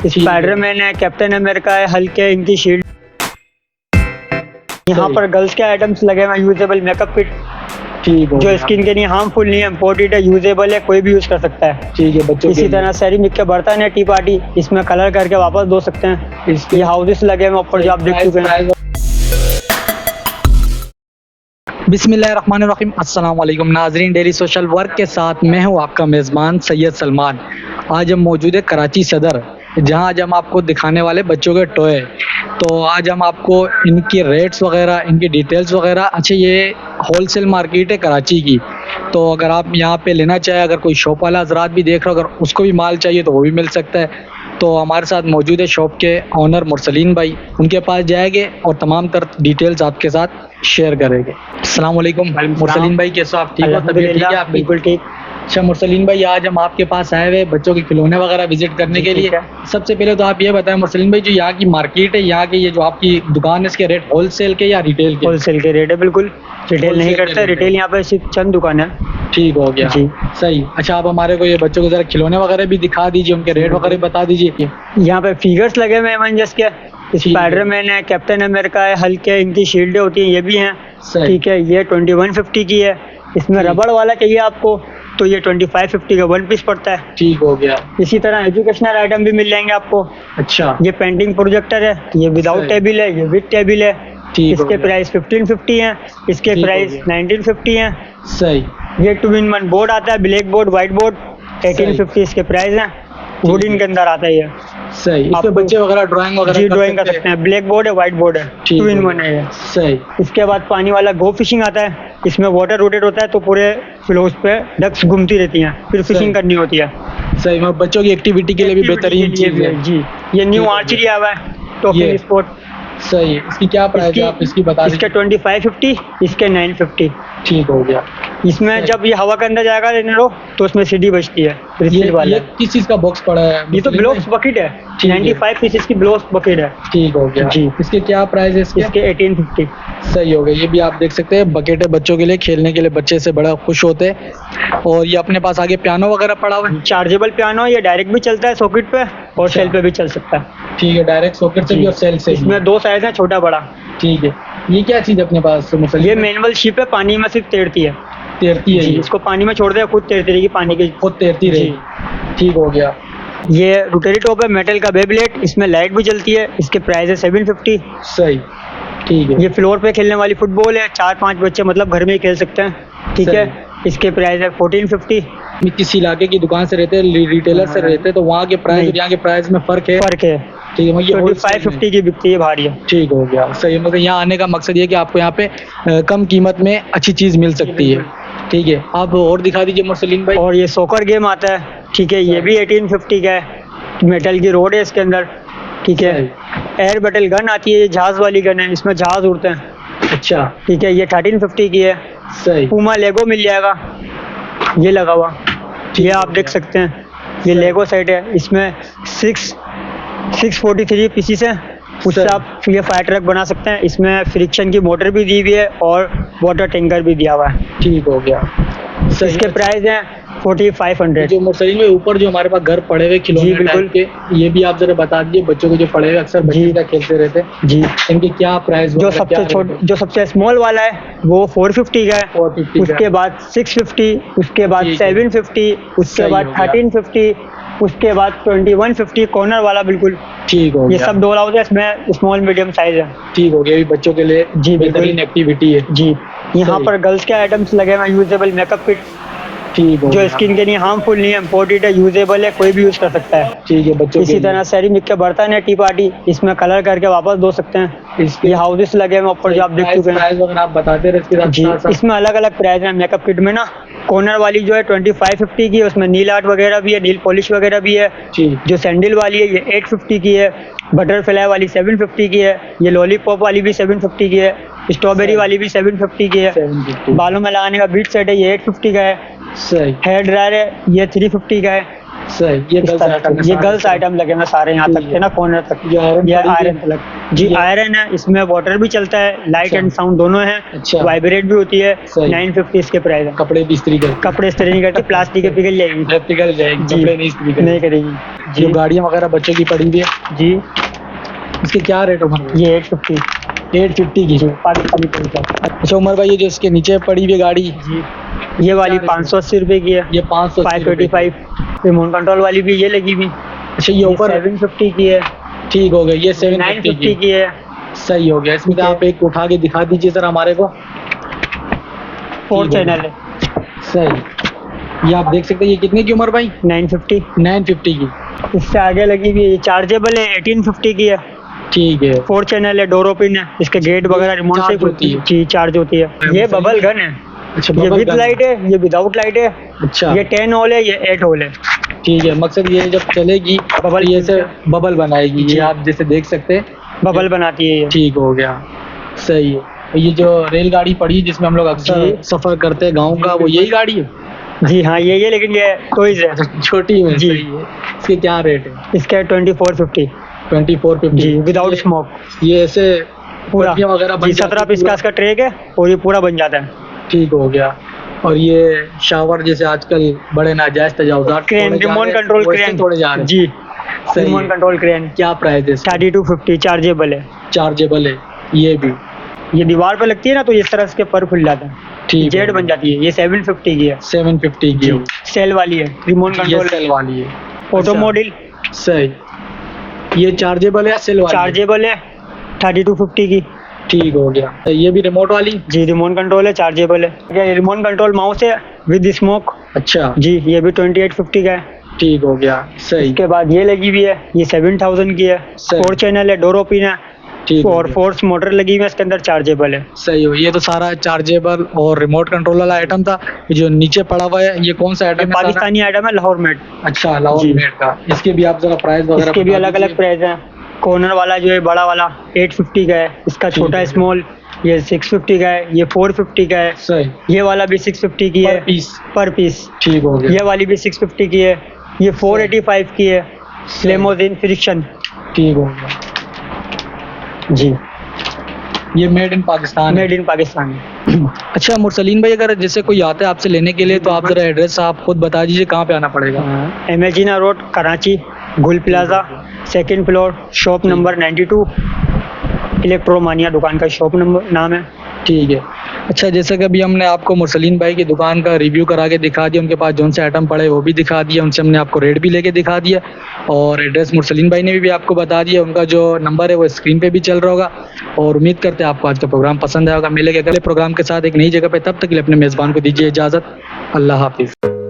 Spiderman है, captain America है, Hulk है, इनकी शील्ड। यहाँ पर गर्ल्स के आइटम्स लगे हुए हैं, यूजेबल मेकअप किट ठीक हो जो गया। स्किन के लिए हार्मफुल नहीं है, इम्पोर्टेड है, यूजेबल है, कोई भी यूज कर सकता है। ठीक है बच्चों इसी तरह सेरेमिक के बर्तन है, टी पार्टी, इसमें कलर करके वापस धो सकते हैं। इसके ये हाउसेस लगे हुए ऊपर जो आप देख चुके हैं। बिस्मिल्लाहिर्रहमानिर्रहीम, अस्सलाम वालेकुम नाजरीन। डेली सोशल वर्क के साथ मैं हूँ आपका मेज़बान सैयद सलमान। आज हम मौजूद है कराची सदर, जहाँ आज हम आपको दिखाने वाले बच्चों के टॉय। तो आज हम आपको इनकी रेट्स वगैरह, इनकी डिटेल्स वगैरह। अच्छा, ये होलसेल मार्केट है कराची की, तो अगर आप यहाँ पे लेना चाहें, अगर कोई शॉप वाला हजरात भी देख रहे हो, अगर उसको भी माल चाहिए तो वो भी मिल सकता है। तो हमारे साथ मौजूद है शॉप के ऑनर मुरसलीन भाई, उनके पास जाएंगे और तमाम तर डिटेल्स आपके साथ शेयर करेंगे। अस्सलाम वालेकुम मुरसलीन भाई, कैसे आप? ठीक हो? तबीयत ठीक है आपकी? बिल्कुल ठीक। अच्छा मुरसलीन भाई, आज हम आपके पास आए हुए बच्चों के खिलौने वगैरह विजिट करने के लिए। सबसे पहले तो आप ये बताएं मुरसलीन भाई, जो यहाँ की मार्केट है, यहाँ की ये जो आपकी दुकान है, इसके रेट होलसेल के या रिटेल के? होलसेल के रेट है, बिल्कुल रिटेल नहीं Wholesale करते। के rate रिटेल यहाँ पे सिर्फ चंद दुकान है। ठीक हो गया जी। सही। अच्छा, आप हमारे को ये बच्चों को जरा खिलौने वगैरह भी दिखा दीजिए, उनके रेट वगैरह बता दीजिए। यहाँ पे फिगर्स लगे हुए हैं एवेंजर्स के, स्पाइडरमैन है, कैप्टन अमेरिका है, हल्क है, इनकी शील्डें होती हैं, ये भी हैं। सही। ठीक है, ये 2150 की है। इसमें ठीक। रबड़ वाला चाहिए आपको तो ये 2550 का वन पीस पड़ता है। ठीक हो गया। इसी तरह एजुकेशनल आइटम भी मिल जाएंगे आपको। अच्छा, ये पेंटिंग प्रोजेक्टर है, ये विदाउट सही। टेबल है, ये विद टेबल है। ठीक हो इसके गया। प्राइस 1550 है, इसके ठीक हो प्राइस गया। 1950 है। सही। ये 2-in-1 बोर्ड आता है, ब्लैक बोर्ड, व्हाइट बोर्ड, 1850 इसके प्राइस है। वुडन के अंदर आता है ये। सही। इस पे आपको- बच्चे वगैरह ड्राइंग वगैरह जी, ड्राइंग कर सकते हैं। ब्लैक बोर्ड है, व्हाइट बोर्ड है, ठीक 2-in-1 है ये। सही। इसके बाद पानी वाला गो फिशिंग आता है, इसमें वाटर रोटेट होता है तो पूरे फ्लोस पे डक्स घूमती रहती हैं, फिर सही। फिशिंग करनी होती है। सही, मतलब बच्चों की एक्टिविटी के लिए भी बेहतरीन Activity के चीज लिए है। भी जी। ये न्यू ठीक है। आर्चरी आया हुआ है, ये। Talking sport. सही। इसकी क्या प्राइस है, आप इसकी बता इसके दीजिए। 2550, इसके 950। ठीक हो गया। इसमें सही। जब ये हवा के अंदर जाएगा लेने लो तो उसमें सीढ़ी बचती है, रिफिल वाला। ये किस चीज का बॉक्स पड़ा है? ये तो ब्लोक्स बकेट है, ठीक है। 95 पीसेस की ब्लोक्स बकेट है। ठीक हो गया जी। इसके क्या प्राइस है इसके? इसके 1850। सही हो गया। ये भी आप देख सकते हैं, बकेट है बच्चों के लिए खेलने के लिए, बच्चे से बड़ा खुश होते हैं। और ये अपने पास आगे पियानो वगैरह पड़ा हुआ है। चार्जेबल पियानो, ये डायरेक्ट भी चलता है सॉकेट पे और अच्छा। सेल पे भी चल सकता है। ठीक है, डायरेक्ट सॉकेट से भी और सेल से भी। इसमें 2 साइज है, छोटा बड़ा। ठीक है। ये क्या चीज अपने पास ये मैनुअल शिप है, पानी में सिर्फ तैरती है। तैरती है? जी, ये इसको पानी में छोड़ दे, खुद तैरती रहेगी पानी के। खुद तैरती जी। रहेगी। ठीक हो गया। ये रोटरी टॉप है, मेटल का बेब्लेड, इसमें लाइट भी जलती है। इसके प्राइस है 750। सही। ठीक है। ये फ्लोर पे खेलने वाली फुटबॉल है, 4-5 बच्चे मतलब घर में ही खेल सकते हैं। ठीक है, इसके प्राइस है 1450। किसी इलाके की दुकान से रहते हैं, रिटेलर से रहते हैं, तो वहाँ के प्राइस नहीं। और यहाँ के प्राइस में फर्क है? फर्क है। ठीक है, ये 2550 की बिकती है भारी है। ठीक हो गया। सही। मतलब यहाँ आने का मकसद ये है कि आपको यहाँ पे कम कीमत में अच्छी चीज़ मिल सकती है। ठीक है, आप और दिखा दीजिए मुरसलीन भाई। और ये सोकर गेम आता है, ठीक है, ये भी 1850 का है। मेटल की रोड है इसके अंदर। ठीक है, एयर बैटल गन आती है, ये जहाज वाली गन है, इसमें जहाज उड़ते हैं। अच्छा। ठीक है, ये 1350 की है। सही। पूमा लेगो मिल जाएगा, ये लगा हुआ, ये आप देख सकते हैं। ये लेगो सेट है, इसमें 643 पीसीस है। उससे सही। आप ये फायर ट्रक बना सकते हैं। इसमें फ्रिक्शन की मोटर भी दी हुई है और वाटर टैंकर भी दिया हुआ है। ठीक हो गया। सही। इसके प्राइस हैं 4500। जो मुरसलीन में ऊपर जो हमारे पास घर पड़े हुए खिलौने जी, बिल्कुल। टाइप के, ये भी आप जरा बता दीजिए बच्चों को जो पड़े हुए अक्सर बच्चे जी। क्या खेलते रहते हैं, जी, इनके क्या प्राइस? जो सबसे स्मॉल वाला है वो 450 का है। 450 का। उसके बाद 650, उसके बाद ठीक है। 750, उसके सही बाद हो गया। 1350, उसके बाद 2150 कॉर्नर वाला बिल्कुल। ठीक हो ये गया। सब 2 लाउज है, इसमें स्मॉल मीडियम साइज है। ठीक हो गया। ये भी बच्चों के लिए जी, बिल्कुल। बेहतरीन एक्टिविटी है। जी, यहाँ सही। पर गर्ल्स के आइटम्स लगे हुए हैं, यूजेबल मेकअप किट ठीक हो जो गया। स्किन के लिए हार्मफुल नहीं है, इम्पोर्टेड है, यूजेबल है, कोई भी यूज कर सकता है। ठीक है बच्चों के इसी लिए। तरह सेरेमिक के बर्तन है, टी पार्टी, इसमें कलर करके वापस धो सकते हैं। इसके ये हाउसेस लगे हुए ऊपर जो आप देख चुके हैं। प्राइस वगैरह आप बताते रहे इसके साथ जी, साथ। इसमें अलग अलग प्राइस है मेकअप किट में ना। कॉर्नर वाली जो है 2550 की है, उसमें नील आर्ट वगैरह भी है, नील पॉलिश वगैरह भी है। ठीक। जो सैंडल वाली है ये 850 की है, बटरफ्लाई वाली 750 की है, ये लॉलीपॉप वाली भी 750 की है, स्ट्रॉबेरी वाली भी 750 की है। 750। बालों में लगाने का बीट सेट है, ये 850 का है। सही। हेयर ड्रायर है, ये 350 का है। सही, ये इस गर्ल्स तरह आइटम का ये गर्ल्स आइटम लगे हुए सारे यहाँ तक ठीक के ना, कॉर्नर तक। ये आयरन ये पड़ी हुई आयरन है। तक जी, ये- आयरन है, इसमें वाटर भी चलता है, लाइट अच्छा। एंड साउंड दोनों है, अच्छा। वाइब्रेट भी होती है। सही। 950 इसके प्राइस है। कपड़े भी इस्त्री करते कपड़े इस्त्री नहीं करती, प्लास्टिक के पिघल जाएगी पिघल जाएगी, जी, कपड़े नहीं इस्त्री नहीं करेंगे। करेगी जो जी। गाड़ियाँ वगैरह बच्चों की पड़ी हुई है, जी इसके क्या रेट उमर भाई? ये 850 850 की। पाकिस्तानी पैसा। अच्छा उमर भाई, ये जो इसके नीचे पड़ी हुई गाड़ी, जी ये वाली 580 रुपए की है। ये 500 585 रिमोट कंट्रोल वाली भी ये लगी हुई। अच्छा ये ऊपर 750 की है। ठीक हो गया, ये 750 950 की। की है। सही हो गया। इसमें ठीक तो है। आप एक उठा के दिखा दीजिए सर हमारे को। 4 ठीक चैनल है। सही, ये आप देख सकते हैं। ये कितने की उमर भाई? 950। 950 की। इससे आगे लगी हुई है, ये चार्जेबल है, 1850 की है। ठीक है। 4 चैनल है, डोर ओपन है, इसके गेट वगैरह रिमोट से चार्ज होती है। जी चार्ज होती है। ये सही बबल है। गन है। अच्छा ये बबल विद गन। लाइट है, ये विदाउट लाइट है। अच्छा ये 10 होल है, ये 8 होल है। ठीक है, मकसद ये जब चलेगी बबल तो ये से बबल बनाएगी, जी। ये आप जैसे देख सकते हैं। बबल बनाती है ये। ठीक हो गया, सही है। और ये जो रेलगाड़ी पड़ी है जिसमें हम लोग अक्सर जी। सफर करते हैं गांव का, वो यही गाड़ी है? जी हाँ ये लेकिन ये टॉयज है। छोटी में जी। सही है। इसके क्या रेट है? इसका 2450 2450 जी, विदाउट स्मोक ये ऐसे पूरा पत्तियां वगैरह बन जी, जाती 17 पीस का पूरा? इसका ट्रेक है और ये पूरा बन जाता है। ठीक हो गया। और ये शावर जैसे आजकल बड़े नाजायज तजावुजात क्रेन, तोड़े जा रिमोट रहे हैं, कंट्रोल वैसे क्रेन तोड़े जा रहे हैं। जी, सही रिमोट है। कंट्रोल क्रेन क्या प्राइस है इसका? 3250 चार्जेबल है। चार्जेबल है ये भी? ये दीवार पे लगती है ना, तो इस तरह इसके पर खुल जाता है, ठीक जेड हो बन जाती है। ये 750 की है। 750 की जी, सेल वाली है, रिमोट ये कंट्रोल सेल वाली है। ऑटो अच्छा, मॉडल। सही। ये चार्जेबल है सेल वाली? चार्जेबल है, 3250 की। ठीक हो गया। ये भी रिमोट वाली? जी रिमोट कंट्रोल है, चार्जेबल है। ये रिमोट कंट्रोल माउस है विद स्मोक। अच्छा जी ये भी 2850 का है। ठीक हो गया, सही। इसके बाद ये लगी हुई है, ये 7000 की है। सही। 4 चैनल है, डोर ओपन है ठीक हो और गया। फोर्स मोटर लगी हुई है, इसके अंदर चार्जेबल है। सही हो। ये तो सारा चार्जेबल और रिमोट कंट्रोल वाला आइटम था। ये जो नीचे पड़ा हुआ है ये कौन सा ये आइटम है सारा? पाकिस्तानी आइटम है, लाहौर मेड। अच्छा लाहौर जी। मेड का। इसके भी आप जरा प्राइस वगैरह इसके भी बता अलग अलग दीजिए। प्राइस हैं। कॉर्नर वाला जो है बड़ा वाला 850 का है, इसका ठीक छोटा है। स्मॉल ये 650 का है, ये 450 का है। सही। ये वाला भी 650 की पर है पीस? पर पीस। ठीक हो गया। ये वाली भी 650 की है। ये 485 की है, लेमोजिन फ्रिक्शन। ठीक हो गया जी ये मेड इन पाकिस्तान है। Made in Pakistan. अच्छा मुरसलीन भाई, अगर जैसे कोई आता है आपसे लेने के लिए तो आप जरा एड्रेस आप खुद बता दीजिए कहाँ पे आना पड़ेगा? एमेजिना रोड कराची, गुल plaza, 2nd floor, shop number 92। इलेक्ट्रोमानिया दुकान का शॉप नंबर नाम है। ठीक है। अच्छा जैसे कि अभी हमने आपको मुरसलीन भाई की दुकान का रिव्यू करा के दिखा दिया, उनके पास जौन से आइटम पड़े वो भी दिखा दिया, उनसे हमने आपको रेट भी लेके दिखा दिया और एड्रेस मुरसलीन भाई ने भी आपको बता दिया। उनका जो नंबर है वो स्क्रीन पे भी चल रहा होगा। और उम्मीद करते हैं आपको आज का प्रोग्राम पसंद आएगा। मिलेंगे अगले प्रोग्राम के साथ एक नई जगह पे, तब तक के लिए अपने मेज़बान को दीजिए इजाज़त। अल्लाह हाफिज़।